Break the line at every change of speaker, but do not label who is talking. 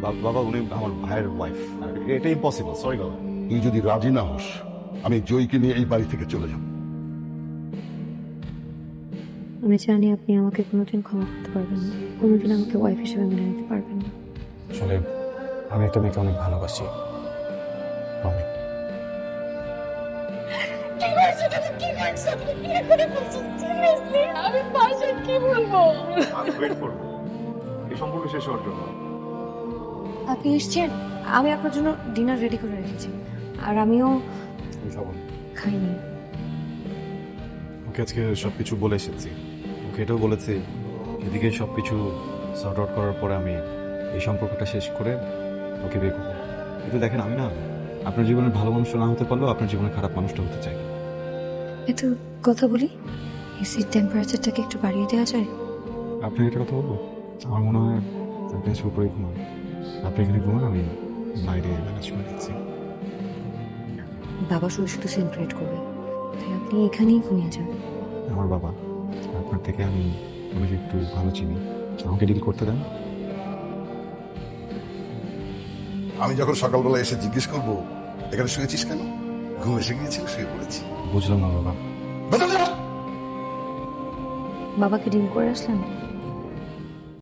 বাবা উনি আমার ভাইয়ের ওয়াইফ, এটা ইম্পসিবল। সরি বাবা।
তুই যদি রাজি না হোস আমি জয়কে নিয়ে এই বাড়ি থেকে চলে যাব।
আমি জানি আপনি আমাকে কোনোদিন ক্ষমা করতে পারবেন না, কোনোদিন আমাকে ওয়াইফ হিসেবে মেনে নিতে পারবেন না।
আসলে আমি একটা মেয়েকে অনেক ভালোবাসি, অনেক।
আমি বাসায় কি বলবো?
আমি ওয়েট করবো এই সম্পর্ক শেষ হওয়ার জন্য।
আপনি এসছেন, আমি আপনার জন্য ডিনার রেডি করে রেখেছি, আর আমিও খাইনি।
ওকে আজকে সবকিছু বলে এসেছি, ওকে এটাও বলেছি এদিকে সবকিছু সর্ট আউট করার পরে আমি এই সম্পর্কটা শেষ করে ওকে বিয়ে করবো। কিন্তু দেখেন, আমি না আপনার জীবনের ভালো মানুষটা না হতে পারলেও আপনার জীবনের খারাপ মানুষটা হতে চাই।
একটু কথা বলি, এসির টেম্পারেচারটাকে একটু বাড়িয়ে দেওয়া যায়?
আপনি একটা কথা বলবো? আমার মনে হয় আপনি আজকে উপরে ঘুমান, আপনি এখানে ঘুমান, আমি বাইরে ম্যানেজ করে দিচ্ছি।
বাবা শুধু শুধু সেলিব্রেট করবে, তাই আপনি এখানেই ঘুমিয়ে যান।
আমার বাবা আপনার থেকে আমি ওনাকে একটু ভালো চিনি, আমাকে ডিল করতে দেন।
আমি যখন সকালবেলা এসে জিজ্ঞেস করবো এখানে শুয়েছিস কেন, ঘুম এসে গিয়েছিল, শুয়ে পড়েছি।
বুঝলাম না বাবা।
বাবাকে ডিল করে আসলেন?